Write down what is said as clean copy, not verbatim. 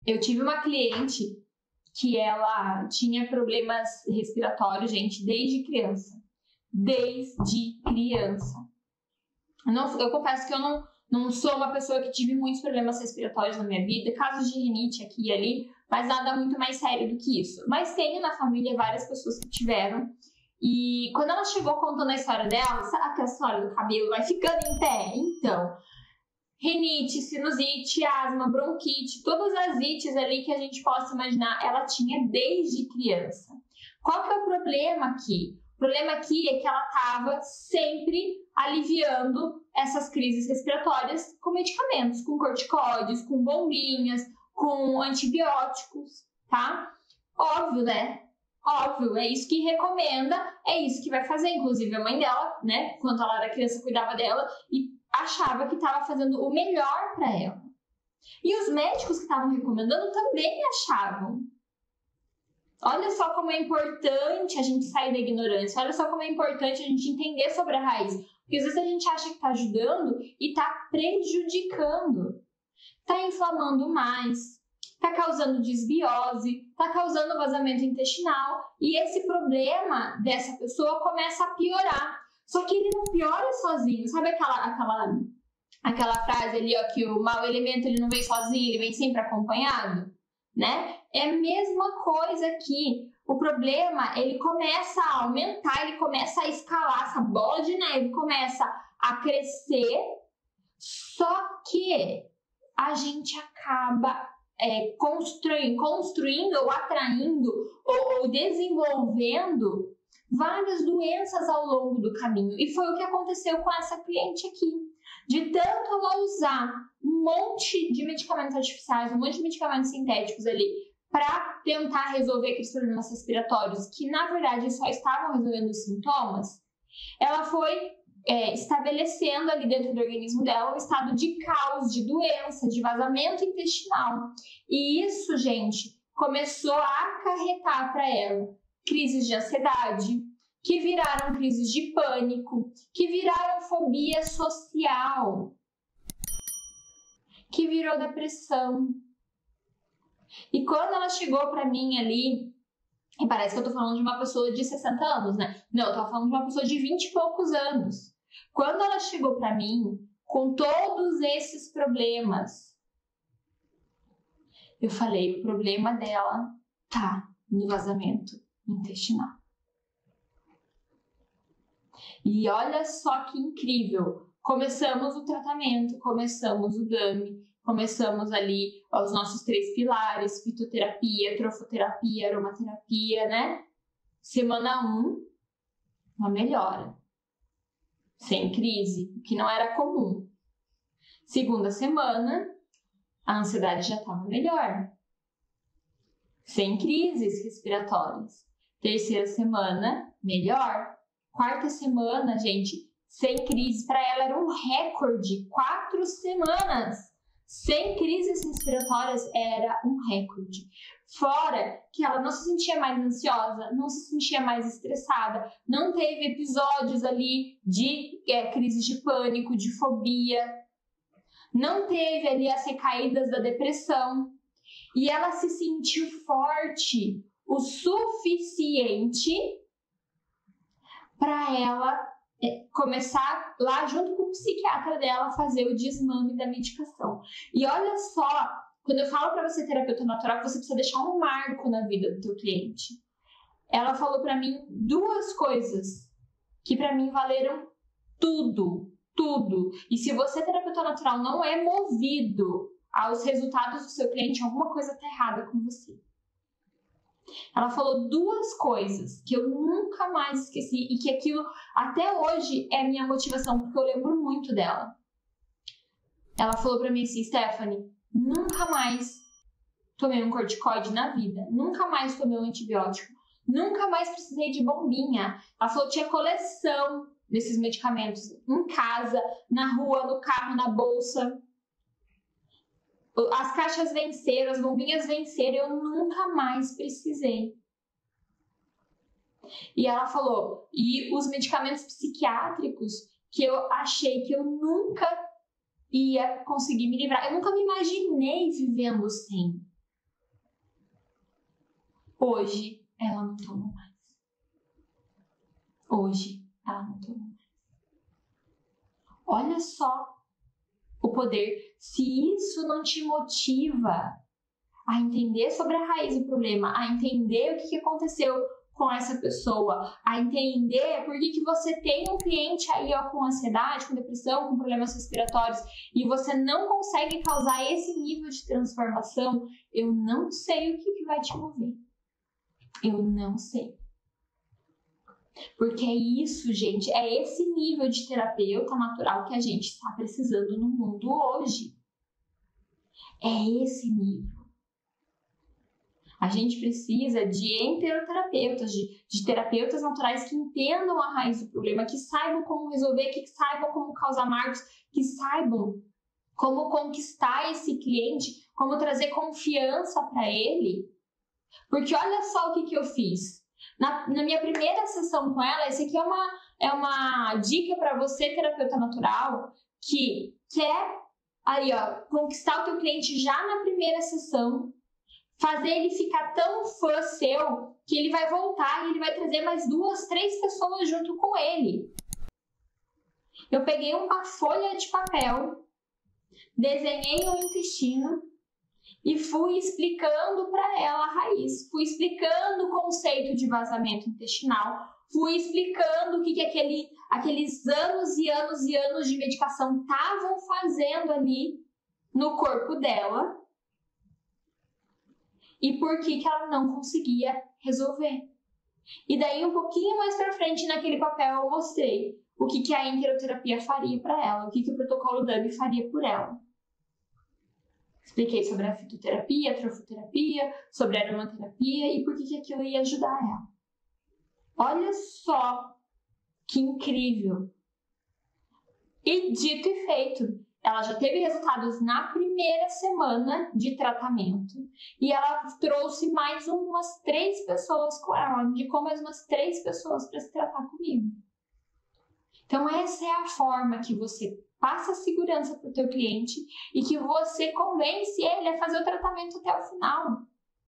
Eu tive uma cliente que ela tinha problemas respiratórios, gente, desde criança. Desde criança. Eu confesso que eu não sou uma pessoa que tive muitos problemas respiratórios na minha vida, casos de rinite aqui e ali, mas nada muito mais sério do que isso. Mas tenho na família várias pessoas que tiveram. E quando ela chegou contando a história dela, sabe que a história do cabelo vai ficando em pé? Então, rinite, sinusite, asma, bronquite, todas as ites ali que a gente possa imaginar, ela tinha desde criança. Qual que é o problema aqui? O problema aqui é que ela estava sempre aliviando essas crises respiratórias com medicamentos, com corticoides, com bombinhas, com antibióticos, tá? Óbvio, né? Óbvio, é isso que recomenda, é isso que vai fazer. Inclusive a mãe dela, né, quando ela era criança, cuidava dela e achava que estava fazendo o melhor para ela. E os médicos que estavam recomendando também achavam. Olha só como é importante a gente sair da ignorância. Olha só como é importante a gente entender sobre a raiz. Porque às vezes a gente acha que está ajudando e está prejudicando. Está inflamando mais, está causando desbiose, está causando vazamento intestinal. E esse problema dessa pessoa começa a piorar. Só que ele não piora sozinho. Sabe aquela frase ali, ó, que o mau elemento ele não vem sozinho, ele vem sempre acompanhado? Né? É a mesma coisa aqui. O problema, ele começa a aumentar, ele começa a escalar, essa bola de neve começa a crescer, só que a gente acaba construindo ou atraindo ou desenvolvendo várias doenças ao longo do caminho. E foi o que aconteceu com essa cliente aqui. De tanto ela usar um monte de medicamentos artificiais, um monte de medicamentos sintéticos ali para tentar resolver aqueles problemas respiratórios que, na verdade, só estavam resolvendo os sintomas, ela foi estabelecendo ali dentro do organismo dela um estado de caos, de doença, de vazamento intestinal. E isso, gente, começou a acarretar para ela crises de ansiedade, que viraram crises de pânico, que viraram fobia social, que virou depressão. E quando ela chegou para mim ali, e parece que eu tô falando de uma pessoa de 60 anos, né? Não, eu tô falando de uma pessoa de 20 e poucos anos. Quando ela chegou para mim com todos esses problemas, eu falei, o problema dela tá no vazamento intestinal. E olha só que incrível, começamos o tratamento, começamos o DAMI, começamos ali os nossos 3 pilares, fitoterapia, trofoterapia, aromaterapia, né? Semana 1, uma melhora, sem crise, que não era comum. Segunda semana, a ansiedade já estava melhor, sem crises respiratórias. Terceira semana, melhor. Quarta semana, gente, sem crise. Para ela era um recorde. 4 semanas sem crises respiratórias era um recorde. Fora que ela não se sentia mais ansiosa, não se sentia mais estressada, não teve episódios ali de crises de pânico, de fobia, não teve ali as recaídas da depressão. E ela se sentiu forte o suficiente para ela começar lá junto com o psiquiatra dela a fazer o desmame da medicação. E olha só, quando eu falo para você terapeuta natural, você precisa deixar um marco na vida do teu cliente. Ela falou para mim 2 coisas que para mim valeram tudo. E se você terapeuta natural não é movido aos resultados do seu cliente, alguma coisa está errada com você. Ela falou 2 coisas que eu nunca mais esqueci e que aquilo até hoje é minha motivação, porque eu lembro muito dela. Ela falou pra mim assim, Stephanie, nunca mais tomei um corticoide na vida, nunca mais tomei um antibiótico, nunca mais precisei de bombinha. Ela falou que tinha coleção desses medicamentos em casa, na rua, no carro, na bolsa. As caixas venceram, as bombinhas venceram, eu nunca mais precisei. E ela falou, e os medicamentos psiquiátricos que eu achei que eu nunca ia conseguir me livrar, eu nunca me imaginei vivendo sem. Hoje, ela não toma mais. Hoje, ela não toma mais. Olha só o poder. Se isso não te motiva a entender sobre a raiz do problema, a entender o que aconteceu com essa pessoa, a entender por que você tem um cliente aí ó, com ansiedade, com depressão, com problemas respiratórios e você não consegue causar esse nível de transformação, eu não sei o que vai te mover. Eu não sei. Porque é isso, gente, é esse nível de terapeuta natural que a gente está precisando no mundo hoje. É esse nível. A gente precisa de enteroterapeutas, de terapeutas naturais que entendam a raiz do problema, que saibam como resolver, que saibam como causar marcos, que saibam como conquistar esse cliente, como trazer confiança para ele. Porque olha só o que eu fiz. Na minha primeira sessão com ela, esse aqui é uma dica para você, terapeuta natural, que quer aí, ó, conquistar o teu cliente já na primeira sessão, fazer ele ficar tão fã seu que ele vai voltar e ele vai trazer mais 2, 3 pessoas junto com ele. Eu peguei uma folha de papel, desenhei o intestino e fui explicando para ela a raiz. Fui explicando o conceito de vazamento intestinal, fui explicando o que aqueles anos e anos e anos de medicação estavam fazendo ali no corpo dela. E por que ela não conseguia resolver. E daí, um pouquinho mais pra frente, naquele papel, eu mostrei o que a enteroterapia faria para ela, o que o protocolo DAMI faria por ela. Expliquei sobre a fitoterapia, a trofoterapia, sobre a aromaterapia e por que aquilo ia ajudar ela. Olha só que incrível! E dito e feito, ela já teve resultados na primeira semana de tratamento e ela trouxe mais umas 3 pessoas com ela, indicou mais umas 3 pessoas para se tratar comigo. Então essa é a forma que você passa segurança para o teu cliente e que você convence ele a fazer o tratamento até o final.